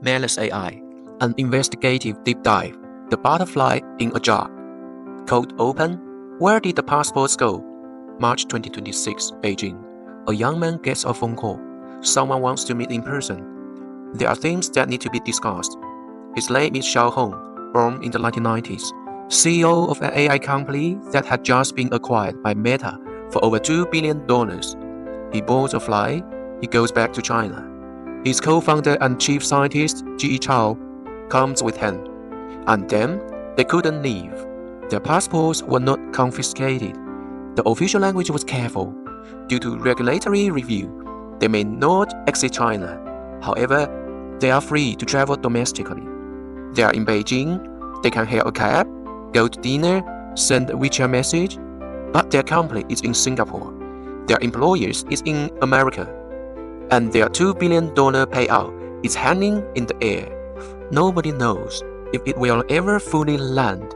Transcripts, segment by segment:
Manus AI, an investigative deep dive, The Butterfly in a Jar. Code open. Where did the passports go? March 2026, Beijing. A young man gets a phone call. Someone wants to meet in person. There are things that need to be discussed. His name is Xiao, born in the 1990s, CEO of an AI company that had just been acquired by Meta for over $2 billion. He boards a flight. He goes back to China. His co-founder and chief scientist, Yichao, comes with him. And then, they couldn't leave. Their passports were not confiscated. The official language was careful. Due to regulatory review, they may not exit China. However, they are free to travel domestically. They are in Beijing. They can hail a cab, go to dinner, send a WeChat message, but their company is in Singapore. Their employers is in America. And their $2 billion payout is hanging in the air. Nobody knows if it will ever fully land.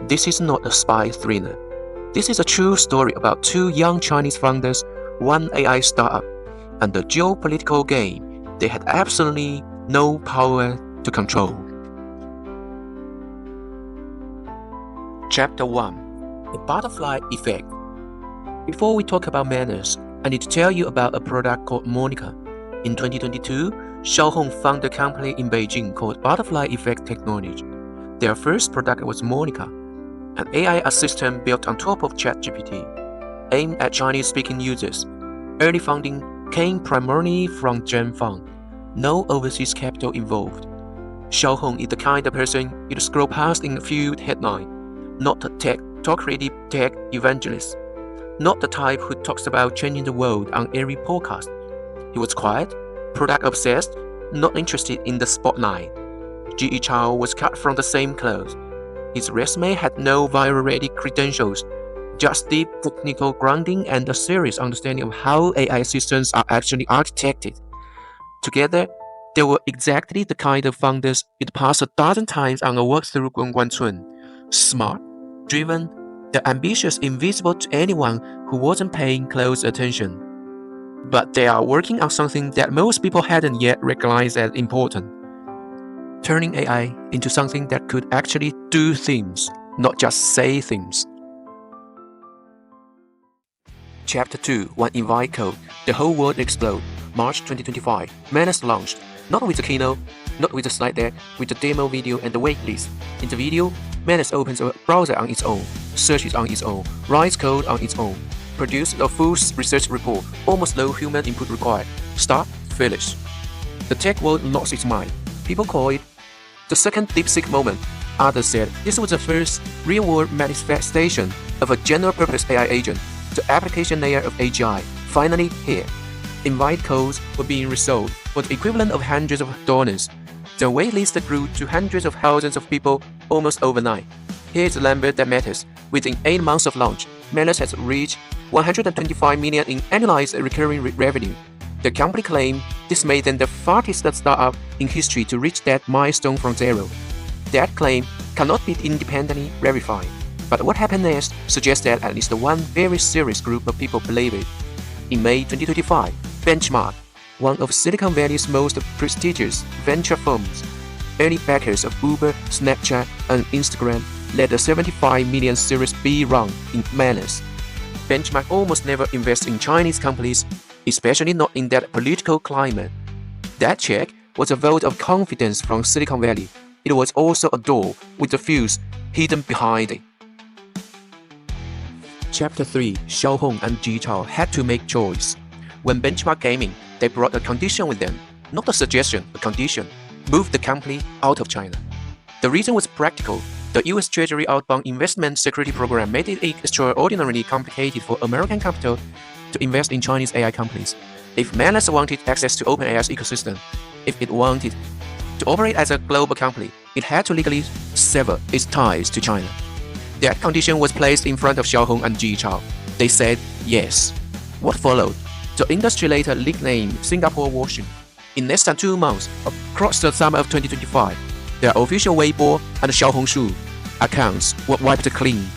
This is not a spy thriller. This is a true story about two young Chinese founders, one AI startup, and the geopolitical game they had absolutely no power to control. Chapter 1. The Butterfly Effect. Before we talk about Manus, I need to tell you about a product called Monica. In 2022, Xiao founded a company in Beijing called Butterfly Effect Technology. Their first product was Monica, an AI assistant built on top of ChatGPT, aimed at Chinese-speaking users. Early funding came primarily from Gen Fund, no overseas capital involved. Xiao is the kind of person you'd scroll past in a few headlines, not a talk-ready tech evangelist. Not the type who talks about changing the world on every podcast. He was quiet, product-obsessed, not interested in the spotlight. Yichao was cut from the same cloth. His resume had no viral-ready credentials, just deep technical grounding and a serious understanding of how AI systems are actually architected. Together, they were exactly the kind of founders you'd pass a dozen times on a walk through Guangguancun. Smart, driven, they're ambitious, invisible to anyone who wasn't paying close attention. But they are working on something that most people hadn't yet recognized as important. Turning AI into something that could actually do things, not just say things. Chapter 2. When Unwind code, the whole world explode. March 2025. Manus launched, not with a keynote, not with a slide deck, with a demo video and the waitlist. In the video, Manus opens a browser on its own, searches on its own, writes code on its own, produces a full research report, almost no human input required. Start, finish. The tech world lost its mind. People call it the second DeepSeek moment. Others said this was the first real-world manifestation of a general-purpose AI agent, the application layer of AGI, finally here. Unwind codes were being resold for the equivalent of hundreds of dollars. The waitlist grew to hundreds of thousands of people almost overnight. Here's the number that matters. Within 8 months of launch, Manus has reached $125 million in annualized recurring revenue. The company claimed this made them the fastest startup in history to reach that milestone from zero. That claim cannot be independently verified, but what happened next suggests that at least one very serious group of people believe it. In May 2025, Benchmark, one of Silicon Valley's most prestigious venture firms, early backers of Uber, Snapchat, and Instagram, led a $75 million Series B round in Manus. Benchmark almost never invests in Chinese companies, especially not in that political climate. That check was a vote of confidence from Silicon Valley. It was also a door with the fuse hidden behind it. Chapter 3. Xiao and Yichao had to make choice. When Benchmark came in, they brought a condition with them. Not a suggestion, a condition. Move the company out of China. The reason was practical. The US Treasury Outbound Investment Security Program made it extraordinarily complicated for American capital to invest in Chinese AI companies. If Manus wanted access to OpenAI's ecosystem, if it wanted to operate as a global company, it had to legally sever its ties to China. That condition was placed in front of Xiao and Yichao. They said yes. What followed? The industry later nicknamed Singapore washing. In less than 2 months, across the summer of 2025, their official Weibo and Xiaohongshu accounts were wiped clean.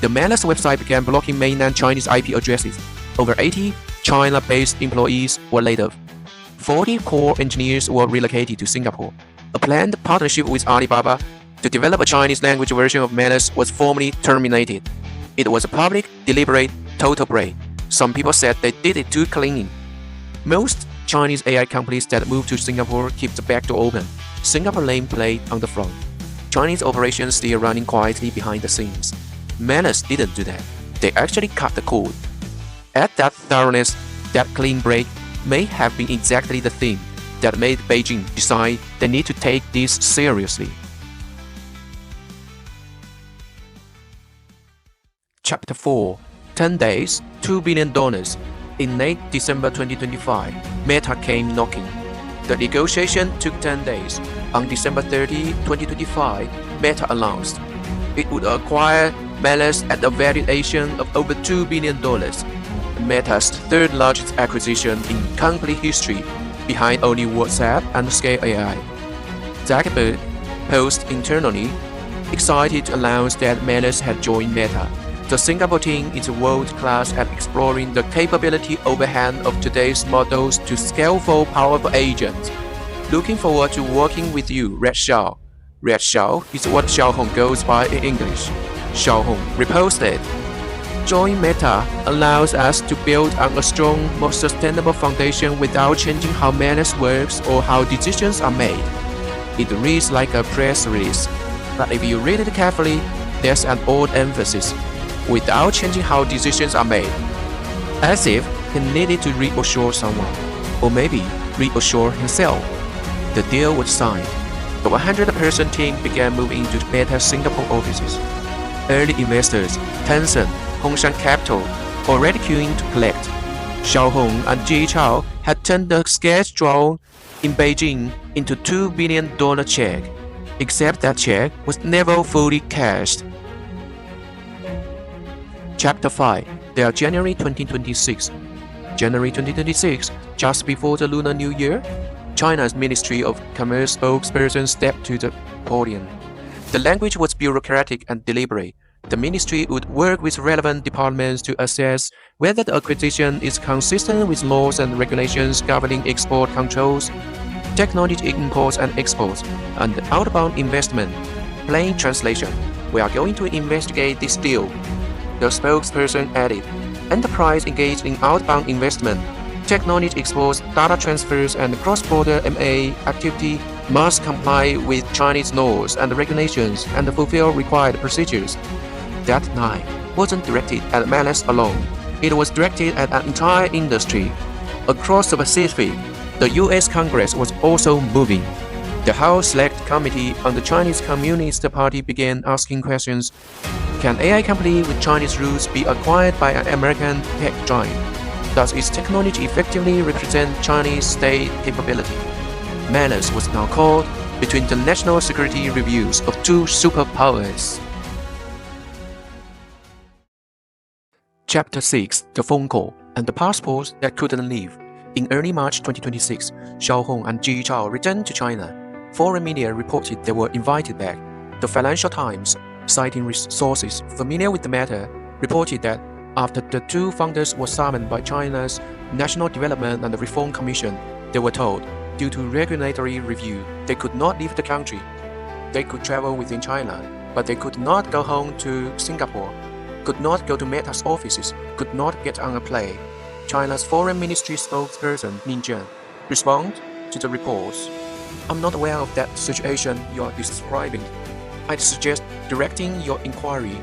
The Manus website began blocking mainland Chinese IP addresses. Over 80 China-based employees were laid off. 40 core engineers were relocated to Singapore. A planned partnership with Alibaba to develop a Chinese language version of Manus was formally terminated. It was a public, deliberate, total break. Some people said they did it too clean. Most Chinese AI companies that move to Singapore keep the back door open, Singapore nameplate on the front. Chinese operations still running quietly behind the scenes. Manus didn't do that. They actually cut the cord. At that thoroughness, that clean break may have been exactly the theme that made Beijing decide they need to take this seriously. Chapter 4 10 days, $2 billion. In late December 2025, Meta came knocking. The negotiation took 10 days. On December 30, 2025, Meta announced it would acquire Manus at a valuation of over $2 billion. Meta's third largest acquisition in company history, behind only WhatsApp and Scale AI. Zuckerberg posted internally, excited to announce that Manus had joined Meta. The Singapore team is world-class at exploring the capability overhand of today's models to scale for powerful agents. Looking forward to working with you, Red Xiao. Red Xiao is what Xiao goes by in English. Xiao reposted. Join Meta allows us to build on a strong, more sustainable foundation without changing how Manus works or how decisions are made. It reads like a press release, but if you read it carefully, there's an odd emphasis. Without changing how decisions are made. As if he needed to reassure someone, or maybe reassure himself. The deal was signed. The 100-person team began moving into Meta's Singapore offices. Early investors, Tencent, Hongshan Capital, already queuing to collect. Xiao and Yichao had turned the sketch drawn in Beijing into $2 billion check, except that check was never fully cashed. Chapter 5. They are January 2026. January 2026, just before the Lunar New Year, China's Ministry of Commerce spokesperson stepped to the podium. The language was bureaucratic and deliberate. The ministry would work with relevant departments to assess whether the acquisition is consistent with laws and regulations governing export controls, technology imports and exports, and outbound investment. Plain translation: we are going to investigate this deal. The spokesperson added, enterprise engaged in outbound investment, technology exports, data transfers, and cross-border M&A activity must comply with Chinese laws and regulations and fulfill required procedures. That line wasn't directed at Manus alone. It was directed at an entire industry. Across the Pacific, the US Congress was also moving. The House Select Committee on the Chinese Communist Party began asking questions. Can AI company with Chinese roots be acquired by an American tech giant? Does its technology effectively represent Chinese state capability? Manus was now caught between the national security reviews of two superpowers. Chapter 6. The phone call and the passports that couldn't leave. In early March 2026, Xiao and Yichao returned to China. Foreign media reported they were invited back. The Financial Times, citing sources familiar with the matter, reported that after the two founders were summoned by China's National Development and Reform Commission, they were told, due to regulatory review, they could not leave the country. They could travel within China, but they could not go home to Singapore, could not go to Meta's offices, could not get on a plane. China's Foreign Ministry spokesperson Min Zhen responded to the reports. I'm not aware of that situation you are describing. I'd suggest directing your inquiry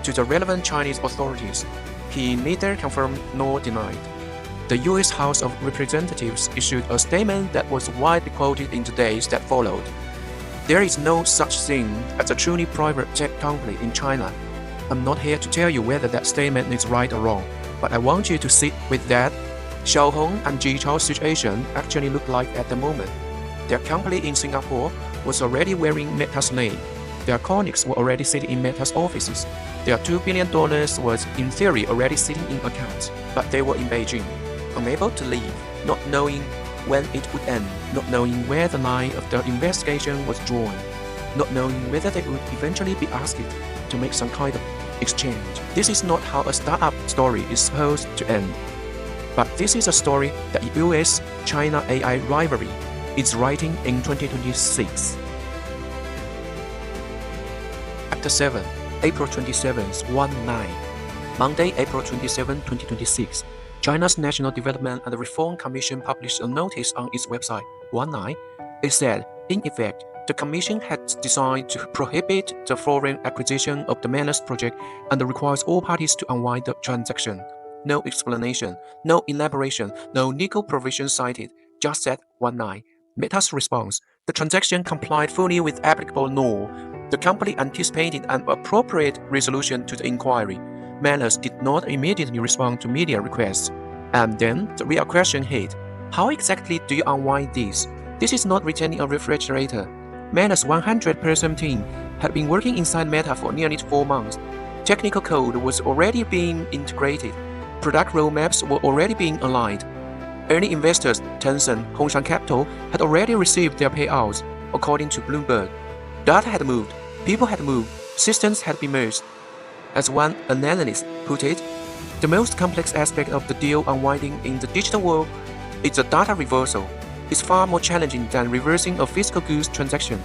to the relevant Chinese authorities. He neither confirmed nor denied. The US House of Representatives issued a statement that was widely quoted in the days that followed. There is no such thing as a truly private tech company in China. I'm not here to tell you whether that statement is right or wrong, but I want you to sit with that. Xiao and Yichao's situation actually looked like at the moment. Their company in Singapore was already wearing Meta's name. Their colleagues were already sitting in Meta's offices. Their $2 billion was in theory already sitting in accounts, but they were in Beijing, unable to leave, not knowing when it would end, not knowing where the line of the investigation was drawn, not knowing whether they would eventually be asked to make some kind of exchange. This is not how a startup story is supposed to end. But this is a story that US-China AI rivalry is writing in 2026. Chapter 7, April 27th, 19. Monday, April 27, 2026. China's National Development and Reform Commission published a notice on its website, 19. It said, in effect, the Commission had decided to prohibit the foreign acquisition of the Manus project and requires all parties to unwind the transaction. No explanation, no elaboration, no legal provision cited, just said 19. Meta's response: the transaction complied fully with applicable law. The company anticipated an appropriate resolution to the inquiry. Manus did not immediately respond to media requests. And then the real question hit: how exactly do you unwind this? This is not returning a refrigerator. Manus' 100-person team had been working inside Meta for nearly 4 months. Technical code was already being integrated. Product roadmaps were already being aligned. Early investors, Tencent, Hongshan Capital, had already received their payouts, according to Bloomberg. Data had moved, people had moved, systems had been merged. As one analyst put it, the most complex aspect of the deal unwinding in the digital world is the data reversal. It's far more challenging than reversing a physical goods transaction.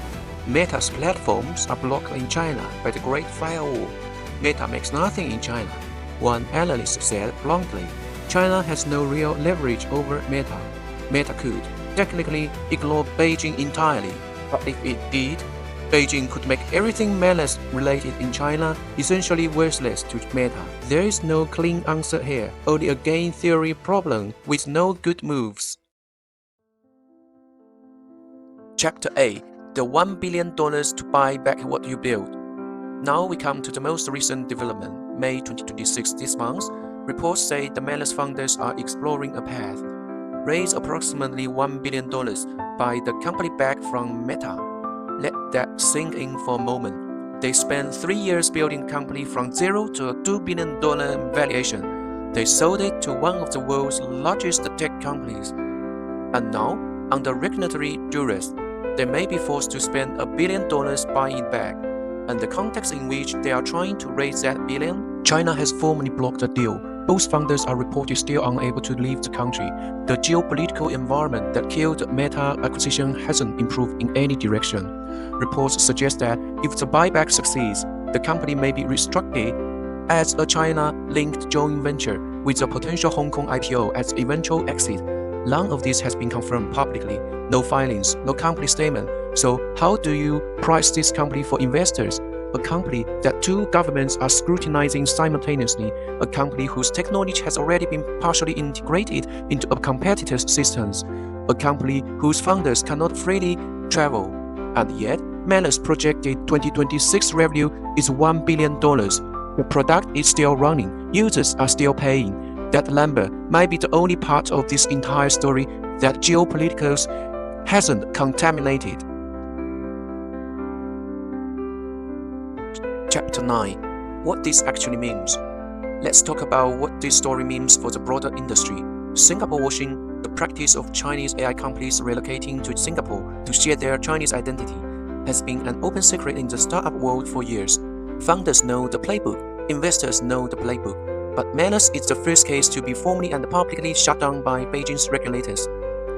Meta's platforms are blocked in China by the Great Firewall. Meta makes nothing in China. One analyst said bluntly, China has no real leverage over Meta. Meta could technically ignore Beijing entirely, but if it did, Beijing could make everything Manus related in China essentially worthless to Meta. There is no clean answer here, only a game theory problem with no good moves. Chapter 8, the $1 billion to buy back what you built. Now we come to the most recent development. May 2026 this month, reports say the Manus founders are exploring a path. Raise approximately $1 billion, buy the company back from Meta. Let that sink in for a moment. They spent 3 years building the company from zero to a $2 billion valuation. They sold it to one of the world's largest tech companies. And now, under regulatory duress, they may be forced to spend $1 billion buying it back. And the context in which they are trying to raise that billion, China has formally blocked the deal. Both founders are reported still unable to leave the country. The geopolitical environment that killed Meta acquisition hasn't improved in any direction. Reports suggest that if the buyback succeeds, the company may be restructured as a China-linked joint venture with a potential Hong Kong IPO as eventual exit. None of this has been confirmed publicly. No filings, no company statement. So how do you price this company for investors? A company that 2 governments are scrutinizing simultaneously, a company whose technology has already been partially integrated into a competitor's systems, a company whose founders cannot freely travel. And yet, Manus' projected 2026 revenue is $1 billion. The product is still running, users are still paying. That number might be the only part of this entire story that geopolitical hasn't contaminated. Chapter 9. What this actually means. Let's talk about what this story means for the broader industry. Singapore washing, the practice of Chinese AI companies relocating to Singapore to share their Chinese identity, has been an open secret in the startup world for years. Founders know the playbook, investors know the playbook. But Manus is the first case to be formally and publicly shut down by Beijing's regulators.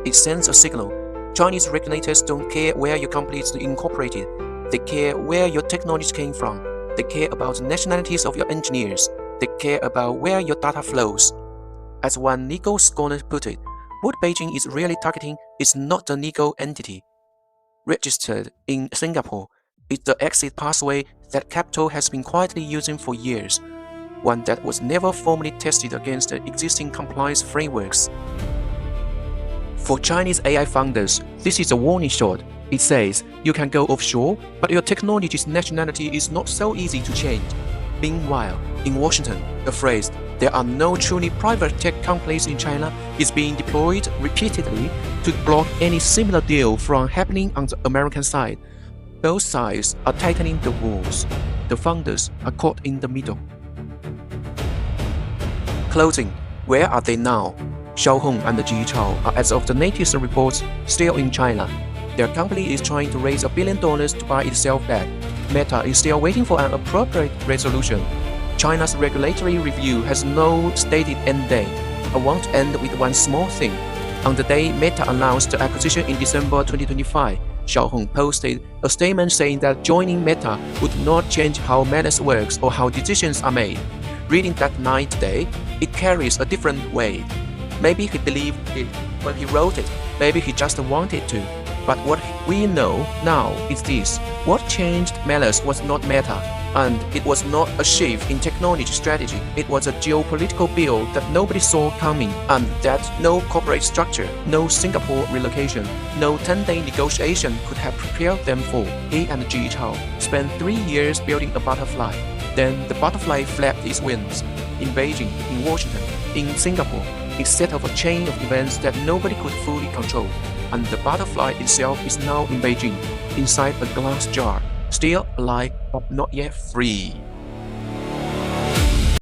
It sends a signal. Chinese regulators don't care where your company is incorporated. They care where your technology came from. They care about the nationalities of your engineers. They care about where your data flows. As one legal scholar put it, what Beijing is really targeting is not the legal entity registered in Singapore. It's the exit pathway that capital has been quietly using for years. One that was never formally tested against the existing compliance frameworks. For Chinese AI founders, this is a warning shot. It says, you can go offshore, but your technology's nationality is not so easy to change. Meanwhile, in Washington, the phrase, there are no truly private tech companies in China, is being deployed repeatedly to block any similar deal from happening on the American side. Both sides are tightening the walls. The founders are caught in the middle. Closing. Where are they now? Xiao and Yichao are, as of the latest reports, still in China. Their company is trying to raise $1 billion to buy itself back. Meta is still waiting for an appropriate resolution. China's regulatory review has no stated end date. I want to end with one small thing. On the day Meta announced the acquisition in December 2025, Xiao posted a statement saying that joining Meta would not change how Manus works or how decisions are made. Reading that line today, it carries a different weight. Maybe he believed it when he wrote it, maybe he just wanted to. But what we know now is this: what changed Manus was not Meta, and it was not a shift in technology strategy. It was a geopolitical bill that nobody saw coming, and that no corporate structure, no Singapore relocation, no 10-day negotiation could have prepared them for. He and Yichao spent 3 years building a butterfly. Then the butterfly flapped its wings. In Beijing, in Washington, in Singapore, it set off a chain of events that nobody could fully control. And the butterfly itself is now in Beijing, inside a glass jar, still alive but not yet free.